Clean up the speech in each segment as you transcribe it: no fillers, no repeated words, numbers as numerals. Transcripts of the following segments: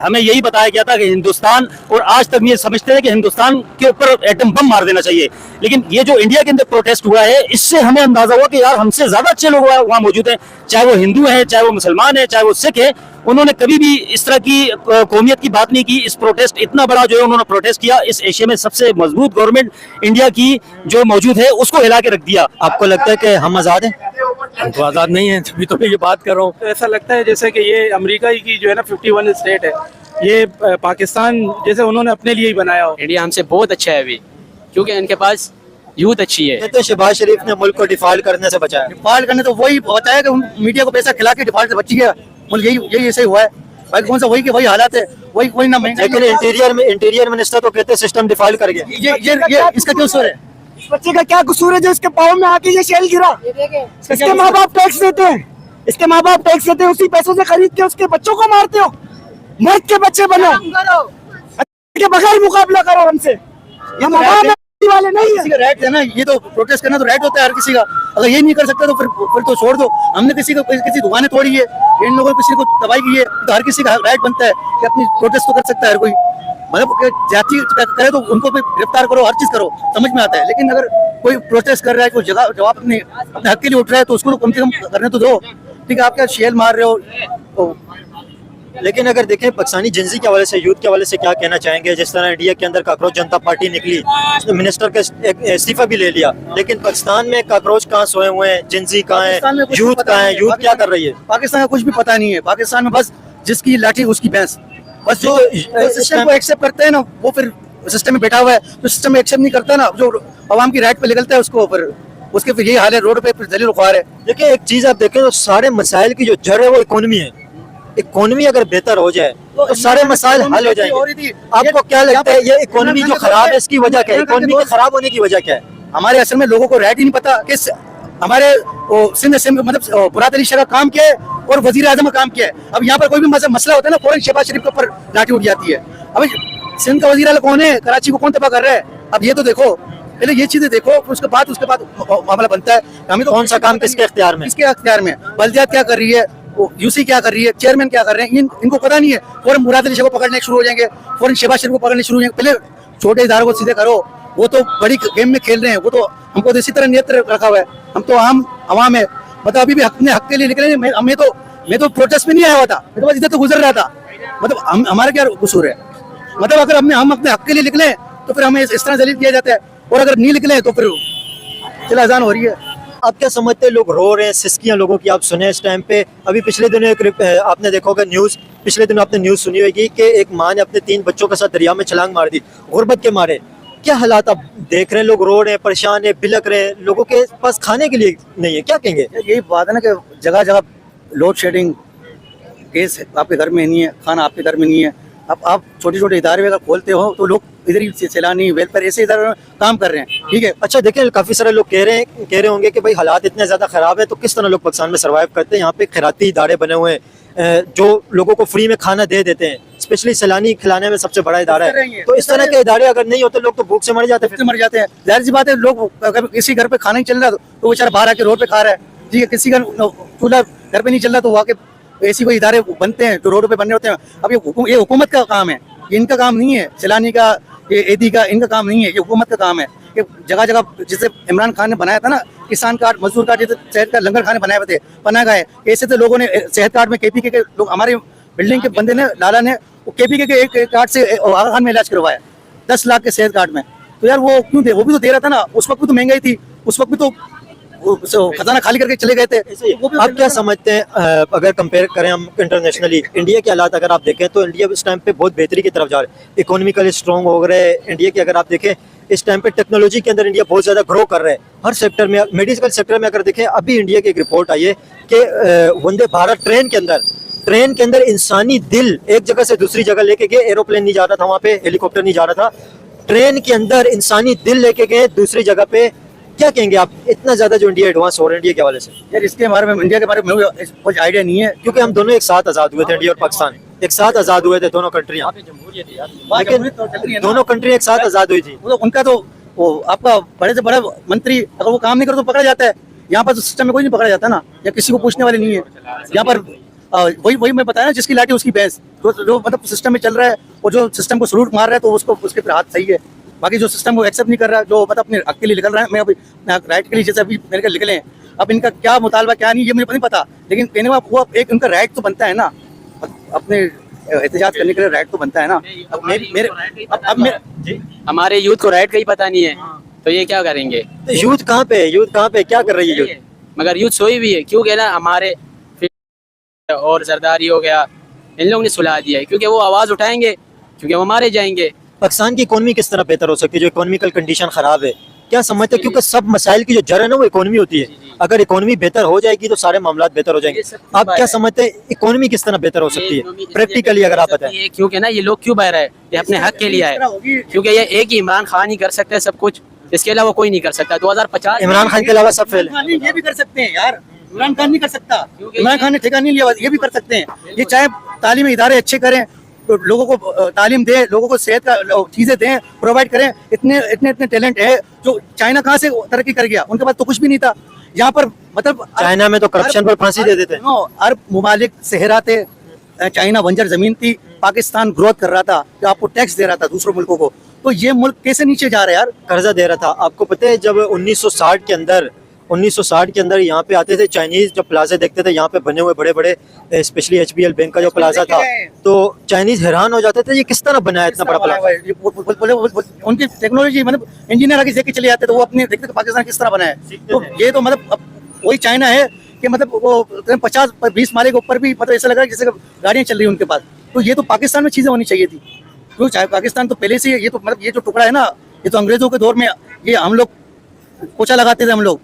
हमें यही बताया गया था कि हिंदुस्तान, और आज तक ये समझते हैं कि हिंदुस्तान के ऊपर एटम बम मार देना चाहिए। लेकिन ये जो इंडिया के अंदर प्रोटेस्ट हुआ है, इससे हमें अंदाजा हुआ कि यार हमसे ज्यादा अच्छे लोग वहां मौजूद हैं, चाहे वो हिंदू हैं, चाहे वो मुसलमान हैं, चाहे वो सिख है। उन्होंने कभी भी इस तरह की कौमियत की बात नहीं की। इस प्रोटेस्ट इतना बड़ा जो है उन्होंने प्रोटेस्ट किया, इस एशिया में सबसे मजबूत गवर्नमेंट इंडिया की जो मौजूद है उसको हिला के रख दिया। आपको लगता है कि हम आजाद हैं? हम तो आज़ाद नहीं है, तभी तो मैं ये बात कर रहा हूँ। तो ऐसा लगता है जैसे कि ये अमेरिका की जो है ना 51 स्टेट है, ये पाकिस्तान जैसे उन्होंने अपने लिए ही बनाया हो। इंडिया हमसे बहुत अच्छा है अभी, क्योंकि इनके पास यूथ अच्छी है। कहते हैं शहबाज शरीफ ने मुल्क को डिफॉल्ट करने से बचाया। डिफॉल्ट करने तो वही होता है कि मीडिया को पैसा खिला के डिफॉल्ट से बच गया मुल्क, यही ऐसे ही हुआ है भाई। कौन सा वही के वही हालात है, वही ना। लेकिन इंटीरियर मिनिस्टर तो कहते हैं सिस्टम डिफॉल्ट कर गया। ये इसका क्यों कसूर है? इस बच्चे का क्या कसूर है जो इसके पाँव में आके ये शेल गिरा? इसके माँ बाप टैक्स देते हैं, इसके माँ बाप टैक्स देते हैं, उसी पैसों से खरीद के उसके बच्चों को मारते हो। मर्द के बच्चे बनो, के बगैर मुकाबला करो हमसे। ये मकाम वाले नहीं है। राइट है ना, ये तो प्रोटेस्ट करना तो राइट होता है हर किसी का। अगर ये नहीं कर सकते तो फिर तो छोड़ दो। हमने किसी दुकानें तोड़ी है, इन लोगों ने किसी को तबाही की है, तो हर किसी का राइट बनता है कि अपनी प्रोटेस्ट तो कर सकता है हर कोई। मतलब जाति करे तो उनको भी गिरफ्तार करो, हर चीज करो, समझ में आता है। लेकिन अगर कोई प्रोटेस्ट कर रहा है, कोई जवाब अपने हक के लिए उठ रहा है, तो उसको कम से कम करने तो दो। ठीक है, आप क्या शेल मार रहे हो? लेकिन अगर देखें पाकिस्तानी जिंसी के हवाले से, यूथ के हवाले से क्या कहना चाहेंगे? जिस तरह इंडिया के अंदर काकरोच जनता पार्टी निकली, उसने मिनिस्टर का इस्तीफा भी ले लिया, लेकिन पाकिस्तान में काकरोच कहाँ सोए हुए हैं, जिंसी कहाँ है, यूथ कहाँ है, यूथ क्या कर रही है? पाकिस्तान का कुछ भी पता नहीं है। पाकिस्तान में बस जिसकी लाठी उसकी भैंस। बस जो सिस्टम को एक्सेप्ट करते हैं ना, वो फिर सिस्टम में बैठा हुआ है। जो सिस्टम में एक्सेप्ट नहीं करता ना, जो अवाम की राइट पे निकलता है, उसको फिर उसके फिर यही हाल है, रोड पे फिर दलील ख्वार है। देखिए एक चीज आप देखें तो सारे मसाइल की जो जड़ है वो इकोनॉमी है। इकोनॉमी अगर बेहतर हो जाए तो सारे मसाइल हल हो जाएंगे। आपको क्या लगता है ये इकोनॉमी जो खराब है इसकी वजह क्या है? इकोनॉमी के खराब होने की वजह क्या है? हमारे असल में लोगों को राइट ही नहीं पता कि हमारे सिंध असेंबली मतलब मुराद अली शाह का काम क्या है और वजीर आजम का काम क्या है। अब यहाँ पर कोई भी मसला होता है ना, फौरन शहबाज शरीफ के ऊपर लाठी उठ जाती है। अब सिंध का वजीर आला कौन है? कराची को कौन तबाह कर रहा है? अब ये तो देखो, पहले ये चीजें देखो, उसके बाद मामला बनता है। हमें तो कौन सा काम किसके इख्तियार में? किसके इख्तियार में? बल्दियात क्या कर रही है, यूसी क्या कर रही है, चेयरमैन क्या कर रहे हैं, इनको पता नहीं है। फौरन मुराद अली शाह को पकड़ने शुरू हो जाएंगे, फौरन शहबाज शरीफ को पकड़ने शुरू हो जाएंगे। पहले छोटे इदारों को सीधे करो। वो तो बड़ी गेम में खेल रहे हैं, वो तो हमको तो इसी तरह नियत रखा हुआ है। हम तो आवाम है, मतलब अभी भी अपने हक के लिए निकले। मैं तो प्रोटेस्ट में नहीं आया हुआ था, मैं तो बस इधर तो गुजर रहा था। मतलब हमारा क्या कसूर है? मतलब अगर हम अपने हक के लिए निकले तो फिर हमें इस तरह जलील किया जाता है, और अगर नहीं निकले तो फिर चला अजान हो रही है। आप क्या समझते हैं? लोग रो रहे हैं, सिस्कियां लोगों की आप सुने इस टाइम पे। अभी पिछले दिनों आपने देखा होगा न्यूज़, पिछले दिनों आपने न्यूज़ सुनी होगी कि एक माँ ने अपने 3 बच्चों के साथ दरिया में छलांग मार दी गुर्बत के मारे। क्या हालात आप देख रहे हैं? लोग रो रहे हैं, परेशान है, बिलक रहे हैं, लोगों के पास खाने के लिए नहीं है। क्या कहेंगे? यही बात है ना कि जगह जगह लोड शेडिंग केस आपके घर में नहीं है, खाना आपके घर में नहीं है। अब आप छोटे छोटे इदारे अगर खोलते हो तो लोग इधर ही सैलानी वेलफेयर ऐसे इधर काम कर रहे हैं। ठीक है, अच्छा देखें, काफी सारे लोग कह रहे होंगे कि भाई हालात इतने ज्यादा खराब है तो किस तरह लोग पाकिस्तान में सर्वाइव करते हैं। यहाँ पे खैराती इदारे बने हुए हैं जो लोगों को फ्री में खाना दे देते हैं, स्पेशली सैलानी खिलाने में सबसे बड़ा इदारा है। तो इस तरह के इदारे अगर नहीं होते लोग तो भूख से मर जाते हैं। जाहिर सी बात है, लोग अगर किसी घर पे खाना नहीं चल रहा तो बेचारा बाहर आके रोड पे खा रहा है। ठीक है, किसी का चूल्हा घर पे नहीं चल रहा तो वहाँ के ऐसी कोई इदारे बनते हैं जो रोड पे बनने होते हैं। अब ये हुकूमत का काम है, इनका काम नहीं है। सैलानी का, ये एदी का, इनका काम नहीं है, ये हुकूमत का काम है। कि जगह जगह जैसे इमरान खान ने बनाया था ना किसान कार्ड, मजदूर कार्ड, जैसे सेहत कार्ड, लंगर खाने बनाए हुए थे, बना गए। ऐसे तो लोगों ने सेहत कार्ड में केपीके के लोग, हमारे बिल्डिंग के बंदे ने, लाला ने केपीके के एक कार्ड से आगा खान में इलाज करवाया 10 लाख के सेहत कार्ड में। तो यार वो क्यों दे? वो भी तो दे रहा था ना, उस वक्त भी तो महंगाई थी, उस वक्त भी तो खजाना खाली करके चले गए थे। आप क्या समझते हैं अगर कंपेयर करें हम इंटरनेशनली, इंडिया के हालात अगर आप देखें तो इंडिया इस टाइम पे बहुत बेहतरी की तरफ जा रहा है, इकोनॉमिकली स्ट्रॉन्ग हो रहे हैं इंडिया की। अगर आप देखें इस टाइम पे टेक्नोलॉजी के अंदर इंडिया बहुत ज्यादा ग्रो कर रहा है हर सेक्टर में। मेडिकल सेक्टर में अगर देखें, अभी इंडिया की एक रिपोर्ट आई है कि वंदे भारत ट्रेन के अंदर इंसानी दिल एक जगह से दूसरी जगह लेके गए। एरोप्लेन नहीं जा रहा था वहाँ पे, हेलीकॉप्टर नहीं जा रहा था, ट्रेन के अंदर इंसानी दिल लेके गए दूसरी जगह पे। क्या कहेंगे आप, इतना ज्यादा जो इंडिया एडवांस हो रहा है इंडिया के हवाले से? यार इसके बारे में, इंडिया के बारे में कुछ आइडिया नहीं है, क्योंकि हम दोनों एक साथ आजाद हुए थे, इंडिया और पाकिस्तान एक साथ आजाद हुए थे, दोनों कंट्रियां। लेकिन दोनों कंट्री एक साथ आजाद हुई थी। उनका तो वो आपका बड़े से बड़ा मंत्री अगर वो काम नहीं करे तो पकड़ा जाता है। यहाँ पर तो सिस्टम में कोई नहीं पकड़ा जाता ना, या किसी को पूछने वाले नहीं है। यहाँ पर वही वही मैं बताया ना, जिसकी लाठी उसकी भैंस। जो मतलब सिस्टम में चल रहा है और जो सिस्टम को सलूट मार रहा है तो उसको उसके फिर हाथ सही है। बाकी जो सिस्टम को एक्सेप्ट नहीं कर रहा, जो मतलब अपने हक के लिए निकल रहा है, मैं अभी राइट के लिए जैसे अभी मेरे को निकले हैं, अब इनका क्या मुतालबा क्या नहीं ये मुझे नहीं पता, लेकिन कहने का वो एक उनका राइट तो बनता है ना, अपने एहतजाज करने के लिए राइट तो बनता है ना। अब मेरे हमारे यूथ को राइट का ही पता नहीं है, तो ये क्या करेंगे? तो यूथ कहाँ पे है? यूथ कहाँ पे क्या कर रही है यूथ? मगर यूथ सोई भी है, क्योंकि ना हमारे और जरदारी हो गया, इन लोगों ने सुला दिया है, क्योंकि वो आवाज़ उठाएंगे, क्योंकि वो मारे जाएंगे। पाकिस्तान की इकोनॉमी किस तरह बेहतर हो सकती है? जो इकोनॉमिकल कंडीशन खराब है, क्या समझते हैं? क्योंकि सब मसाइल की जो जड़ है ना वो इकोनॉमी होती है। अगर इकोनॉमी बेहतर हो जाएगी तो सारे मामला बेहतर हो जाएंगे। आप क्या समझते हैं इकोनॉमी किस तरह बेहतर हो सकती है प्रैक्टिकली, अगर आप बताएं? क्योंकि ना ये लोग क्यों बाहर है, ये अपने हक के लिए आए, क्योंकि ये एक ही इमरान खान ही कर सकते हैं सब कुछ, इसके अलावा कोई नहीं कर सकता। 2050 इमरान खान के अलावा सब फेल है। ये भी कर सकते हैं यार, इमरान खान नहीं कर सकता, इमरान खान ने ठेका नहीं लिया, ये भी कर सकते हैं। ये चाहे तालीमी इदारे अच्छे करें, तो लोगों को तालीम दें, लोगों को सेहत का चीजें दें, प्रोवाइड करें। इतने इतने इतने टैलेंट है। जो चाइना कहाँ से तरक्की कर गया, उनके पास तो कुछ भी नहीं था। यहाँ पर मतलब चाइना में तो करप्शन पर फांसी दे देते हैं। अरब मुमालिक सहरा थे, चाइना बंजर जमीन थी, पाकिस्तान ग्रोथ कर रहा था, जो आपको टैक्स दे रहा था दूसरों मुल्कों को, तो ये मुल्क कैसे नीचे जा रहा है यार? कर्जा दे रहा था। आपको पता है जब 1960 के अंदर यहाँ पे आते थे चाइनीज, जब प्लाजा देखते थे यहाँ पे बने हुए बड़े बड़े, स्पेशली HBL बैंक का जो प्लाजा था, तो चाइनीज हैरान हो जाते थे ये किस तरह बनाया इतना बड़ा प्लाजा। उनकी टेक्नोलॉजी मतलब इंजीनियर आगे देख के चले जाते थे, वो अपने देखते थे पाकिस्तान किस तरह बनाया है। तो ये तो मतलब वही चाइना है कि मतलब वो 50-20 माले के ऊपर भी मतलब ऐसा लग रहा है जैसे गाड़ियाँ चल रही है उनके पास। तो ये तो पाकिस्तान में चीजें होनी चाहिए थी, क्यों? चाहे पाकिस्तान तो पहले से ये तो मतलब ये जो टुकड़ा है ना, ये तो अंग्रेजों के दौर में ये हम लोग पोछा लगाते थे, हम लोग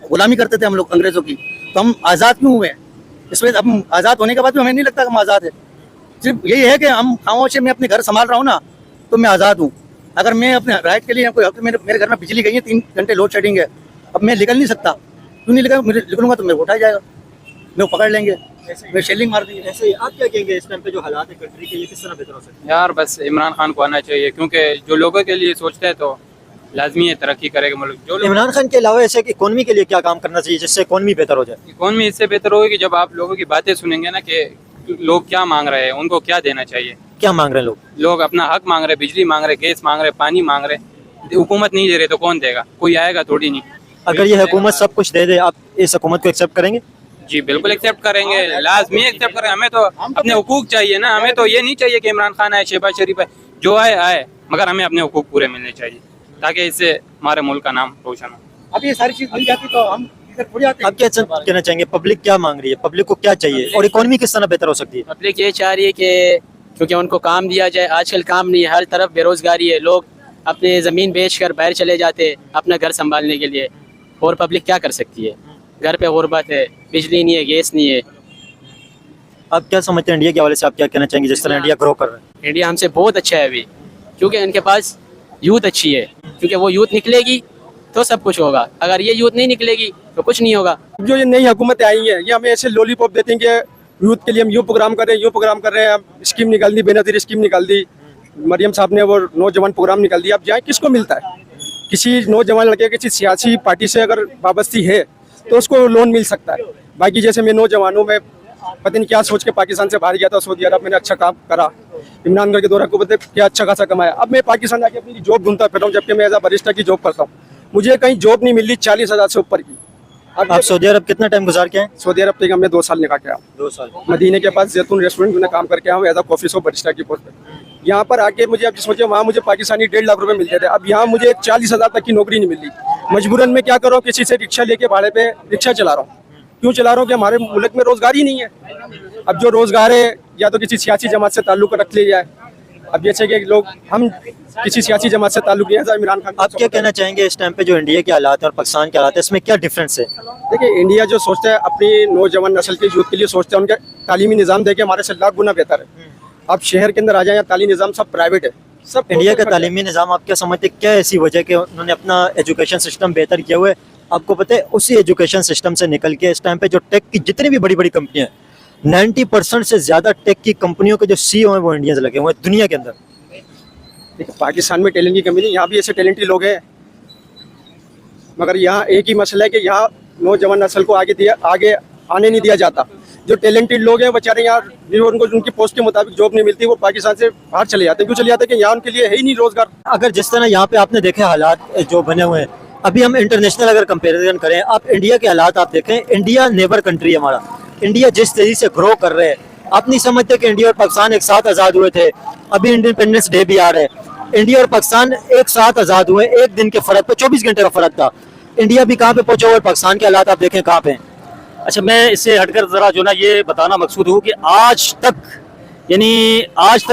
गुलामी करते थे हम लोग अंग्रेजों की, तो हम आज़ाद क्यों हुए? इसमें हम आज़ाद होने के बाद भी हमें नहीं लगता कि हम आज़ाद है। सिर्फ यही है कि हम खामोश है, मैं अपने घर संभाल रहा हूँ ना तो मैं आज़ाद हूँ। अगर मैं अपने राइट के लिए कोई मेरे घर में बिजली गई है, 3 घंटे लोड शेडिंग है, अब मैं निकल नहीं सकता, क्यों नहीं निकलूंगा तो मेरे को उठाया जाएगा, मेरे को पकड़ लेंगे, मैं शेलिंग मार दी। ऐसे ही आप क्या कहेंगे इस टाइम पे जो हालात है कंट्री के, ये किस तरह बेहतर हो सकते हैं? यार बस इमरान खान को आना चाहिए, क्योंकि जो लोगों के लिए सोचते हैं तो लाजमी है तरक्की करेगा मुल्क। जो इमरान खान के अलावा ऐसे इकोनॉमी के लिए क्या काम करना चाहिए जिससे इकोनॉमी बेहतर हो जाए? इकोनॉमी इससे बेहतर होगी कि जब आप लोगों की बातें सुनेंगे ना कि लोग क्या मांग रहे हैं, उनको क्या देना चाहिए। क्या मांग रहे हैं लोग? लोग अपना हक मांग रहे, बिजली मांग रहे, गैस मांग रहे, पानी मांग रहे, हुकूमत नहीं दे रहे तो कौन देगा? कोई आएगा थोड़ी नहीं। अगर ये हुकूमत सब कुछ दे दे, आप इस हुकूमत को एक्सेप्ट करेंगे? जी बिल्कुल एक्सेप्ट करेंगे, लाजमी एक्सेप्ट करेंगे। हमें तो अपने हुकूक चाहिए ना, हमें तो ये नहीं चाहिए कि इमरान खान आए, शहबाज शरीफ आए, जो आए, मगर हमें अपने हुकूक पूरे मिलने चाहिए, ताकि इससे हमारे मुल्क का नाम रोशन हो। अब ये सारी चीज मिल जाती तो हम इधर थोड़ी आते। आप क्या कहना चाहेंगे? पब्लिक क्या मांग रही है? पब्लिक को क्या चाहिए और इकोनॉमी किस तरह बेहतर हो सकती है? पब्लिक ये चाह रही है कि क्योंकि उनको काम दिया जाए। आजकल काम नहीं है, हर तरफ बेरोजगारी है, लोग अपने ज़मीन बेचकर बाहर चले जाते हैं अपना घर संभालने के लिए, और पब्लिक क्या कर सकती है? घर पे गुर्बत है, बिजली नहीं है, गैस नहीं है। आप क्या समझते हैं इंडिया के हवाले से? आप क्या कहना चाहेंगे जिस तरह इंडिया ग्रो कर रहा है? इंडिया हमसे बहुत अच्छा है अभी, क्योंकि इनके पास यूथ अच्छी है, क्योंकि वो यूथ निकलेगी तो सब कुछ होगा, अगर ये यूथ नहीं निकलेगी तो कुछ नहीं होगा। जो ये नई हुकूमतें आई हैं ये हमें ऐसे लॉलीपॉप देते हैं कि यूथ के लिए हम यूँ प्रोग्राम कर रहे हैं, यूँ प्रोग्राम कर रहे हैं। अब स्कीम निकाल दी, बेनज़ीर स्कीम निकाल दी, मरियम साहब ने वो नौजवान प्रोग्राम निकाल दिया। अब जाए किसको मिलता है? किसी नौजवान लड़के किसी सियासी पार्टी से अगर वाबस्ती है तो उसको लोन मिल सकता है। बाकी जैसे मैं नौजवान हूँ, मैं पता नहीं क्या सोच के पाकिस्तान से बाहर गया था, सऊदी अरब, मैंने अच्छा काम करा, इमरानगढ़ के दौरा को पता क्या अच्छा खासा कमाया। अब मैं पाकिस्तान जाके अपनी जॉब ढूंढता फिर हूँ, जबकि मैं एज अ बरिस्टा की जॉब करता हूँ, मुझे कहीं जॉब नहीं मिल रही 40,000 से ऊपर की। आप सऊदी अरब कितना टाइम गुजार के हैं? सऊदी अरब तक मैं 2 साल निकाल के आया। 2 साल। मदीने के पास जैतून रेस्टोरेंट में काम करके आया हूँ as a coffee shop barista की पोस्ट पे। यहाँ पर आके मुझे अब सोचे वहाँ मुझे पाकिस्तानी 1.5 लाख रुपए मिलते थे, अब यहाँ मुझे 40,000 तक की नौकरी नहीं मिल रही। मजबूरन मैं क्या कर रहा हूँ, किसी से रिक्शा लेके भाड़े पे रिक्शा चला रहा हूँ। क्यों चला रहा हूँ कि हमारे मुल्क में रोजगार ही नहीं है। अब जो रोजगार है या तो किसी सियासी जमात से ताल्लुक रख लिया जाए। अब जैसे कि लोग हम किसी सियासी जमात से ताल्लुक नहीं है, इमरान खान। आप क्या कहना चाहेंगे इस टाइम पे जो इंडिया के हालात है और पाकिस्तान के हालात है, इसमें क्या डिफरेंस है? देखिए, इंडिया जो सोचता है अपनी नौजवान नस्ल के यूथ के लिए सोचता है, उनका तालीमी निज़ाम देखे हमारे से लाख गुना बेहतर है। आप शहर के अंदर आ जाए, या तालीमी निज़ाम सब प्राइवेट है, सब इंडिया का तालीमी निज़ाम आप क्या समझते हैं क्या ऐसी वजह कि उन्होंने अपना एजुकेशन सिस्टम बेहतर किया हुआ है? आपको पता है उसी एजुकेशन सिस्टम से निकल के इस टाइम पे जो टेक की जितनी भी बड़ी बड़ी कंपनियां हैं, 90% से ज्यादा टेक की कंपनियों के जो CEO हैं वो इंडियंस लगे हुए हैं दुनिया के अंदर। देखिए, पाकिस्तान में टैलेंट की कमी नहीं, यहाँ भी ऐसे टैलेंटेड लोग हैं, मगर यहाँ एक ही मसला है कि यहाँ नौजवान नस्ल को आगे आने नहीं दिया जाता। जो टैलेंटेड लोग हैं बेचारे यहाँ जो उनको उनकी पोस्ट के मुताबिक जॉब नहीं मिलती, वो पाकिस्तान से बाहर चले जाते हैं। क्यों चले जाते हैं कि यहाँ उनके लिए है ही नहीं रोजगार। अगर जिस तरह यहाँ पे आपने देखे हालात जो बने हुए हैं, अभी हम इंटरनेशनल अगर कंपैरिजन करें, आप इंडिया के हालात आप देखें, इंडिया नेबर कंट्री है हमारा। इंडिया जिस तेजी से ग्रो कर रहे हैं, आप नहीं समझते कि इंडिया और पाकिस्तान एक साथ आज़ाद हुए थे। अभी इंडिपेंडेंस डे भी आ रहा है, इंडिया और पाकिस्तान एक साथ आज़ाद हुए, एक दिन के फर्क पे 24 घंटे का फर्क था। इंडिया भी कहाँ पे पहुंचा हुआ है, पाकिस्तान के हालात आप देखें कहाँ पे हैं। अच्छा, मैं इससे हटकर जरा जो ना ये बताना मकसूद हूँ कि आज तक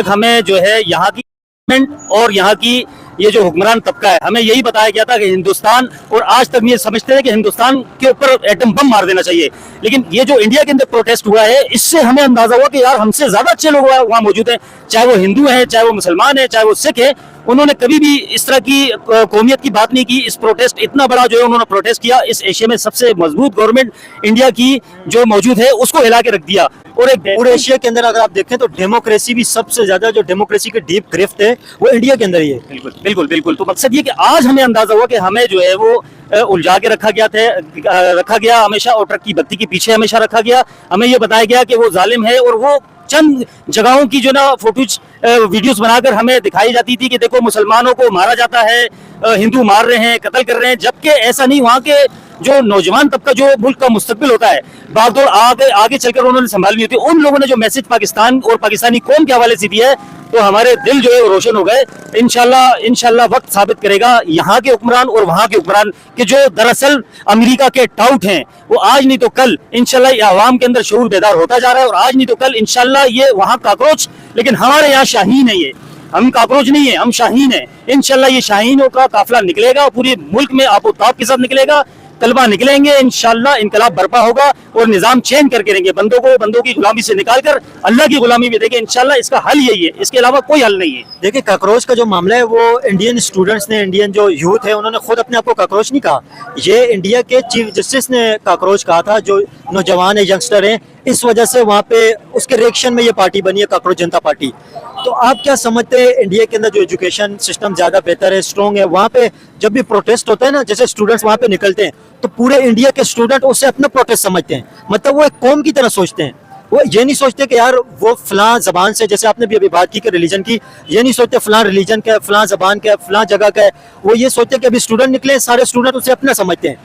हमें जो है यहाँ की गवर्नमेंट और यहाँ की ये जो हुक्मरान तबका है, हमें यही बताया गया था कि हिंदुस्तान, और आज तक ये समझते हैं कि हिंदुस्तान के ऊपर एटम बम मार देना चाहिए। लेकिन ये जो इंडिया के अंदर प्रोटेस्ट हुआ है, इससे हमें अंदाजा हुआ कि यार हमसे ज्यादा अच्छे लोग वहाँ मौजूद हैं, चाहे वो हिंदू हैं, चाहे वो मुसलमान हैं, चाहे वो सिख है। उन्होंने कभी भी इस तरह की कौमियत की बात नहीं की। इस प्रोटेस्ट इतना बड़ा जो है उन्होंने प्रोटेस्ट किया, इस एशिया में सबसे मजबूत गवर्नमेंट इंडिया की जो मौजूद है उसको हिला के रख दिया। और एक पूरे एशिया के अंदर अगर आप देखें तो डेमोक्रेसी भी सबसे ज्यादा, जो डेमोक्रेसी की डीप गिरफ्त है वो इंडिया के अंदर ही है। बिल्कुल बिल्कुल बिल्कुल। तो मकसद ये कि आज हमें अंदाजा हुआ कि हमें जो है वो उलझा के रखा गया हमेशा, और ट्रक की बत्ती के पीछे हमेशा रखा गया। हमें ये बताया गया कि वो जालिम है, और वो चंद जगहों की जो ना फोटोज वीडियोस बनाकर हमें दिखाई जाती थी कि देखो मुसलमानों को मारा जाता है, हिंदू मार रहे हैं, कत्ल कर रहे हैं। जबकि ऐसा नहीं, वहाँ के जो नौजवान तबका जो मुल्क का मुस्तकबिल होता है, बागडोर आगे चलकर उन्होंने संभालनी होती है। उन लोगों ने जो मैसेज पाकिस्तान और पाकिस्तानी कौम के हवाले से दिया है, तो हमारे दिल जो है वो रोशन हो गए। इंशाल्लाह वक्त साबित करेगा यहाँ के हुक्मरान और वहाँ के हुक्मरान के जो दरअसल अमेरिका के टाउट हैं, वो आज नहीं तो कल इंशाल्लाह ये आवाम के अंदर शऊर बेदार होता जा रहा है, और आज नहीं तो कल इंशाल्लाह ये वहाँ काकरोच, लेकिन हमारे यहाँ शाहीन है। ये हम काकरोच नहीं है, हम शाहीन है। इंशाल्लाह ये शाहीनों का काफिला निकलेगा और पूरे मुल्क में आपोताब के साथ निकलेगा, तलबा निकलेंगे, इंशाल्लाह इनकलाब बर्पा होगा और निजाम चेंज करके रहेंगे। बंदों की गुलामी से निकालकर अल्लाह की गुलामी में देंगे। इंशाल्लाह इसका हल यही है, इसके अलावा कोई हल नहीं है। देखिए, काकरोच का जो मामला है वो इंडियन स्टूडेंट्स ने, इंडियन जो यूथ है, उन्होंने खुद अपने आप को काकरोच नहीं कहा। ये इंडिया के चीफ जस्टिस ने काकरोच कहा था, जो नौजवान है, यंगस्टर हैं, इस वजह से वहाँ पे उसके रिएक्शन में ये पार्टी बनी है, काकरोच जनता पार्टी। तो आप क्या समझते हैं, इंडिया के अंदर जो एजुकेशन सिस्टम ज्यादा बेहतर है, स्ट्रॉन्ग है, वहाँ पे जब भी प्रोटेस्ट होता है ना, जैसे स्टूडेंट्स वहाँ पे निकलते हैं, तो पूरे इंडिया के स्टूडेंट उसे अपना प्रोटेस्ट समझते हैं, मतलब वो एक कौम की तरह सोचते हैं। वो ये नहीं सोचते कि यार वो फलां जबान से, जैसे आपने भी अभी बात की कि रिलीजन की, ये नहीं सोचते फलां रिलीजन का है, फलां जबान का है, फलां जगह का है। वो ये सोचते कि अभी स्टूडेंट निकले, सारे स्टूडेंट उसे अपना समझते हैं।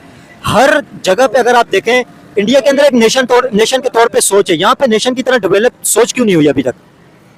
हर जगह पे अगर आप देखें, इंडिया के अंदर एक नेशन के तौर पे सोच है, यहाँ पे नेशन की तरह डेवलप सोच क्यों नहीं हुई अभी तक?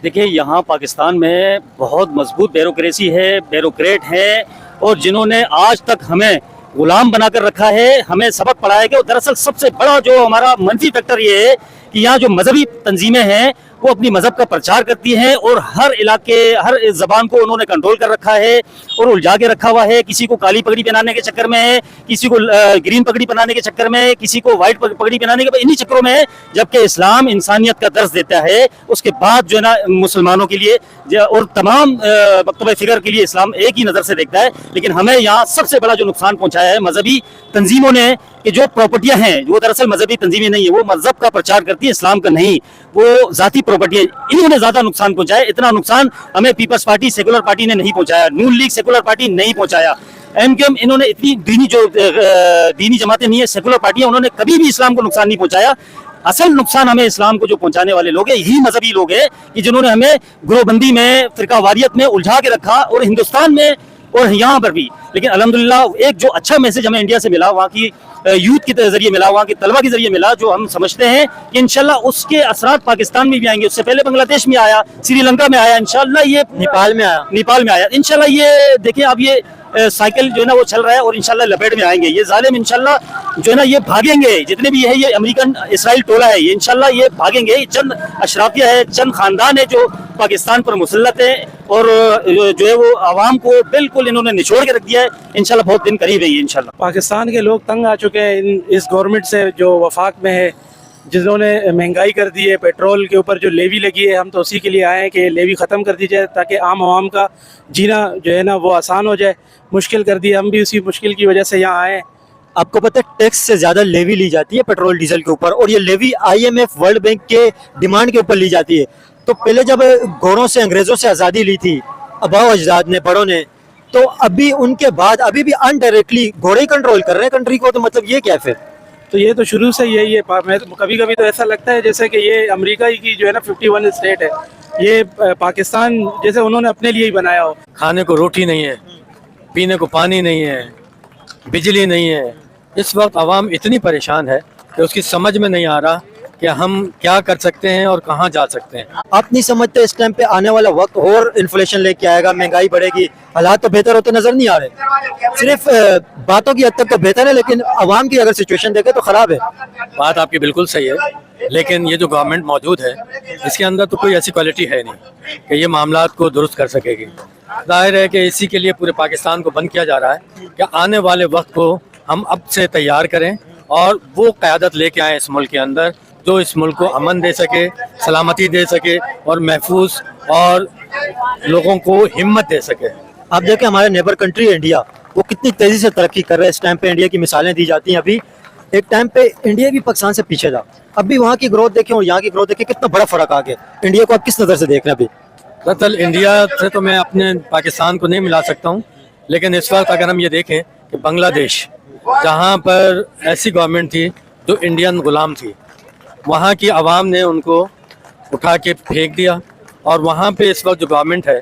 देखिए, यहाँ पाकिस्तान में बहुत मजबूत ब्यूरोक्रेसी है, ब्यूरोक्रेट है, और जिन्होंने आज तक हमें गुलाम बनाकर रखा है, हमें सबक पढ़ाया कि दरअसल सबसे बड़ा जो हमारा मंफी फैक्टर ये है कि यहाँ जो मजहबी तंजीमें हैं वो अपनी मजहब का प्रचार करती हैं, और हर इलाके, हर जबान को उन्होंने कंट्रोल कर रखा है और उलझा के रखा हुआ है। किसी को काली पगड़ी पहनाने के चक्कर में है, किसी को ग्रीन पगड़ी पहनाने के चक्कर में है, किसी को व्हाइट पगड़ी पहनाने के, इन्हीं चक्करों में है। जबकि इस्लाम इंसानियत का दर्ज देता है, उसके बाद जो है ना मुसलमानों के लिए और तमाम मकतब फिक्र के लिए इस्लाम एक ही नज़र से देखता है। लेकिन हमें यहाँ सबसे बड़ा जो नुकसान पहुँचाया है मजहबी तंजीमों ने, कि जो प्रॉपर्टियां हैं वो दरअसल मजहबी तंजीमें नहीं है, वो मजहब का प्रचार करती है, इस्लाम का नहीं, वो जाती प्रॉपर्टी है। इन्होंने ज्यादा नुकसान पहुंचाया। इतना नुकसान हमें पीपल्स पार्टी, सेकुलर पार्टी ने नहीं पहुंचाया, नून लीग सेकुलर पार्टी नहीं पहुंचाया, एमकेएम, इन्होंने इतनी दीनी जमातें नहीं है, सेकुलर पार्टियां, उन्होंने कभी भी इस्लाम को नुकसान नहीं पहुंचाया। असल नुकसान हमें इस्लाम को जो पहुंचाने वाले लोग हैं, यही मजहबी लोग हैं कि जिन्होंने हमें ग्रोहबंदी में, फिरकावारियत में उलझा के रखा, और हिंदुस्तान में और यहाँ पर भी। लेकिन अल्हम्दुलिल्लाह एक जो अच्छा मैसेज हमें इंडिया से मिला, वहाँ की यूथ के जरिए मिला, वहाँ के तलबा के जरिए मिला, जो हम समझते हैं कि इंशाल्लाह उसके असरात पाकिस्तान में भी आएंगे। उससे पहले बांग्लादेश में आया, श्रीलंका में आया, इंशाल्लाह ये नेपाल में आया। इंशाल्लाह ये देखिए, अब ये साइकिल जो है ना वो चल रहा है, और इंशाल्लाह लपेट में आएंगे। ये जालिम इंशाल्लाह जो है ना ये भागेंगे, जितने भी है ये अमेरिकन इसराइल टोला है, ये इंशाल्लाह ये भागेंगे। चंद अशराफिया है, चंद खानदान है जो पाकिस्तान पर मुसल्लत है, और जो है वो आवाम को बिल्कुल इन्होंने निचोड़ के रख दिया है। इंशाल्लाह बहुत दिन करीब है ये इंशाल्लाह। पाकिस्तान के लोग तंग आ चुके हैं इस गवर्नमेंट से जो वफाक में है, जिन्होंने महंगाई कर दी है, पेट्रोल के ऊपर जो लेवी लगी है, हम तो उसी के लिए आए हैं कि लेवी ख़त्म कर दी जाए, ताकि आम आवाम का जीना जो है ना वो आसान हो जाए। मुश्किल कर दी, हम भी उसी मुश्किल की वजह से यहाँ आए हैं। आपको पता है टैक्स से ज्यादा लेवी ली जाती है पेट्रोल डीजल के ऊपर, और ये लेवी IMF वर्ल्ड बैंक के डिमांड के ऊपर ली जाती है। तो पहले जब गोरों से, अंग्रेजों से आज़ादी ली थी आबाओ अजदाद ने, बड़ों ने, तो अभी उनके बाद अभी भी अनडायरेक्टली घोड़े ही कंट्रोल कर रहे हैं कंट्री को। तो मतलब ये क्या है फिर? तो ये तो शुरू से यही है। मैं तो कभी कभी तो ऐसा लगता है जैसे कि ये अमेरिका ही की जो है ना 51 स्टेट है, ये पाकिस्तान जैसे उन्होंने अपने लिए ही बनाया हो। खाने को रोटी नहीं है, पीने को पानी नहीं है, बिजली नहीं है। इस वक्त आवाम इतनी परेशान है कि उसकी समझ में नहीं आ रहा कि हम क्या कर सकते हैं और कहाँ जा सकते हैं। आप नहीं समझते इस टाइम पे आने वाला वक्त और इन्फ्लेशन लेके आएगा, महंगाई बढ़ेगी, हालात तो बेहतर होते नजर नहीं आ रहे। सिर्फ बातों की हद तक तो बेहतर है, लेकिन आवाम की अगर सिचुएशन देखें तो खराब है। बात आपकी बिल्कुल सही है, लेकिन ये जो गवर्नमेंट मौजूद है इसके अंदर तो कोई ऐसी क्वालिटी है नहीं कि ये मामलात को दुरुस्त कर सकेगी। जाहिर है कि इसी के लिए पूरे पाकिस्तान को बंद किया जा रहा है कि आने वाले वक्त को हम अब से तैयार करें और वो क़यादत लेके आएँ इस मुल्क के अंदर जो इस मुल्क को अमन दे सके, सलामती दे सके और महफूज और लोगों को हिम्मत दे सके। आप देखें हमारे नेबर कंट्री इंडिया, वो कितनी तेजी से तरक्की कर रहा है। इस टाइम पे इंडिया की मिसालें दी जाती हैं। अभी एक टाइम पे इंडिया भी पाकिस्तान से पीछे था, अभी वहाँ की ग्रोथ देखें और यहाँ की ग्रोथ देखें, कितना बड़ा फर्क आ गया। इंडिया को आप किस नज़र से देख रहे हैं अभी? दरअसल इंडिया से तो मैं अपने पाकिस्तान को नहीं मिला सकता हूँ, लेकिन इस वक्त अगर हम ये देखें कि बांग्लादेश, जहाँ पर ऐसी गवर्नमेंट थी जो इंडियन गुलाम थी, वहाँ की आवाम ने उनको उठा के फेंक दिया और वहाँ पे इस वक्त जो गवर्नमेंट है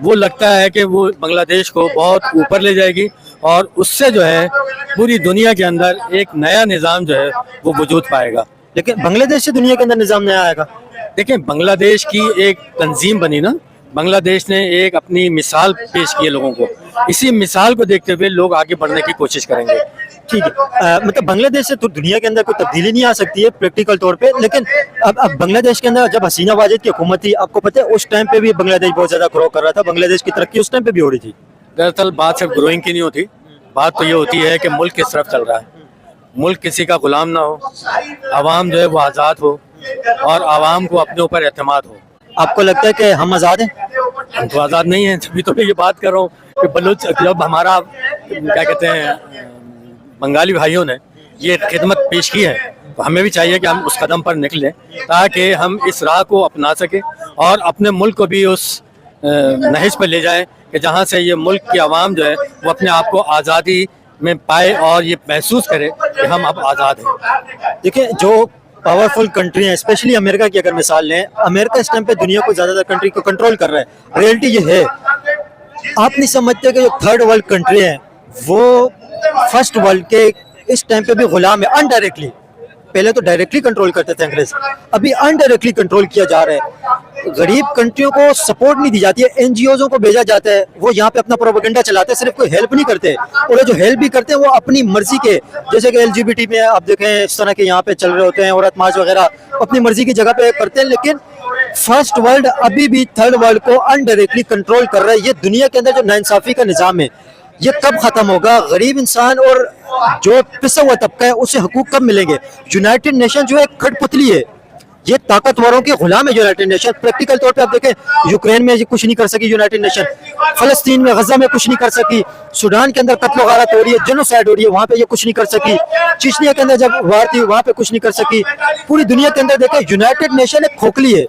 वो लगता है कि वो बांग्लादेश को बहुत ऊपर ले जाएगी और उससे जो है पूरी दुनिया के अंदर एक नया निज़ाम जो है वो वजूद पाएगा। लेकिन बांग्लादेश से दुनिया के अंदर निज़ाम नया आएगा। देखिए, बांग्लादेश की एक तंजीम बनी ना, बांग्लादेश ने एक अपनी मिसाल पेश की है लोगों को। इसी मिसाल को देखते हुए लोग आगे बढ़ने की कोशिश करेंगे। ठीक है, मतलब बांग्लादेश से तो दुनिया के अंदर कोई तब्दीली नहीं आ सकती है प्रैक्टिकल तौर पे, लेकिन अब बांग्लादेश के अंदर जब हसीना वाजिद की हुकूमत थी, आपको पता है उस टाइम पे भी बांग्लादेश बहुत ज्यादा ग्रो कर रहा था। बांग्लादेश की तरक्की उस टाइम पे भी हो रही थी। दरअसल बात सिर्फ ग्रोइंग की नहीं होती, बात तो ये होती है कि मुल्क किस तरफ चल रहा है। मुल्क किसी का गुलाम ना हो, आवाम जो है वो आज़ाद हो और आवाम को अपने ऊपर एतमाद हो। आपको लगता है कि हम आज़ाद हैं? हम तो आज़ाद नहीं हैं, तभी तो मैं ये बात कर रहा हूँ कि बलूच जब हमारा क्या कहते हैं बंगाली भाइयों ने ये खिदमत पेश की है तो हमें भी चाहिए कि हम उस कदम पर निकलें ताकि हम इस राह को अपना सकें और अपने मुल्क को भी उस नहज पर ले जाएं कि जहाँ से ये मुल्क की आवाम जो है वो अपने आप को आज़ादी में पाए और ये महसूस करे कि हम अब आज़ाद हैं। देखिए, जो पावरफुल कंट्री है, स्पेशली अमेरिका की अगर मिसाल लें, अमेरिका इस टाइम पे दुनिया को ज्यादातर कंट्री को कंट्रोल कर रहा है। रियलिटी ये है, आप नहीं समझते कि जो थर्ड वर्ल्ड कंट्री है वो फर्स्ट वर्ल्ड के इस टाइम पे भी गुलाम है अनडायरेक्टली। पहले तो डायरेक्टली कंट्रोल करते थे अंग्रेज, अभी अनडायरेक्टली कंट्रोल किया जा रहा है। गरीब कंट्रियों को सपोर्ट नहीं दी जाती है, एनजीओ को भेजा जाता है, वो यहाँ पे अपना प्रोपेगेंडा चलाते हैं, सिर्फ कोई हेल्प नहीं करते। और जो हेल्प भी करते हैं वो अपनी मर्जी के, जैसे कि एलजीबीटी में आप देखें इस तरह के यहाँ पे चल रहे होते हैं, औरत मार्च वगैरह अपनी मर्जी की जगह पे करते हैं। लेकिन फर्स्ट वर्ल्ड अभी भी थर्ड वर्ल्ड को अनडायरेक्टली कंट्रोल कर रहा है। ये दुनिया के अंदर जो नाइंसाफी का निजाम है ये कब खत्म होगा? गरीब इंसान और जो पिसा हुआ तबका है उसे हकूक कब मिलेंगे? यूनाइटेड नेशन जो है कठपुतली है, ये ताकतवरों के गुलाम है यूनाइटेड नेशन। प्रैक्टिकल तौर पे आप देखें, यूक्रेन में कुछ नहीं कर सकी यूनाइटेड नेशन, फलस्तीन में गजा में कुछ नहीं कर सकी, सूडान के अंदर कत्ल गारत हो रही है, जेनोसाइड हो रही है, वहां पे ये कुछ नहीं कर सकी, चेचनिया के अंदर जब वार थी वहां पे कुछ नहीं कर सकी। पूरी दुनिया के अंदर देखें यूनाइटेड नेशन एक खोखली है।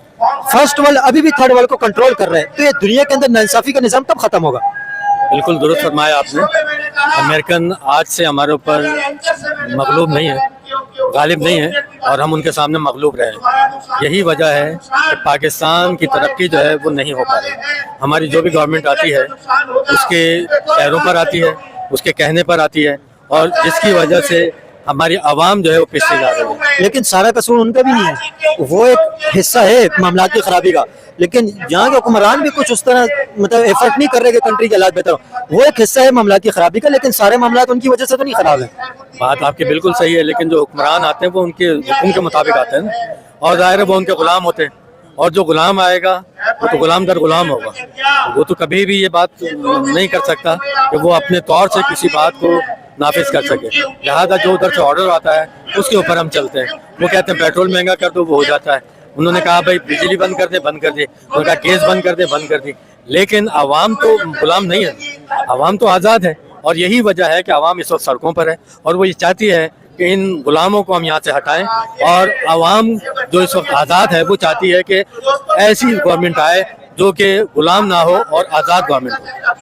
फर्स्ट वर्ल्ड अभी भी थर्ड वर्ल्ड को कंट्रोल कर रहा है, तो ये दुनिया के अंदर नाइंसाफी का निजाम कब खत्म होगा? बिल्कुल दुरुस्त फरमाया आपने। अमेरिकन आज से हमारे ऊपर मगलूब नहीं है, गालिब नहीं है और हम उनके सामने मगलूब रहे। यही वजह है कि पाकिस्तान की तरक्की जो है वो नहीं हो पा रही। हमारी जो भी गवर्नमेंट आती है उसके पैरों पर आती है, उसके कहने पर आती है और जिसकी वजह से हमारी आवाम जो है वो पिछले जा रही है। लेकिन सारा कसूर उनका भी नहीं है, वो एक हिस्सा है मामला की खराबी का। लेकिन यहाँ के हुक्मरान भी कुछ उस तरह मतलब एफर्ट नहीं कर रहे कि कंट्री के हालात बेहतर हो। वो एक हिस्सा है मामला की खराबी का, लेकिन सारे मामला उनकी वजह से तो नहीं खराब है। बात आपकी बिल्कुल सही है, लेकिन जो हुक्मरान आते हैं वो उनके हुक्म के मुताबिक आते हैं ना, और जाहिर है वो उनके गुलाम होते हैं और जो गुलाम आएगा वो तो गुलाम दर गुलाम होगा। वो तो कभी भी ये बात नहीं कर सकता कि वो अपने तौर से किसी बात को नाफिज कर सके। लिहाजा जो उधर से ऑर्डर आता है उसके ऊपर हम चलते हैं। वो कहते हैं पेट्रोल महंगा कर दो, वो हो जाता है। उन्होंने कहा भाई बिजली बंद कर दे, बंद कर दी। उन्होंने कहा गैस बंद कर दे, बंद कर दी। लेकिन आवाम तो गुलाम नहीं है, आवाम तो आज़ाद है और यही वजह है कि आवाम इस वक्त सड़कों पर है और वो ये चाहती है कि इन गुलामों को हम यहाँ से हटाएं और आवाम जो इस वक्त आज़ाद है वो चाहती है कि ऐसी गवर्नमेंट आए जो कि गुलाम ना हो और आज़ाद गवर्नमेंट हो।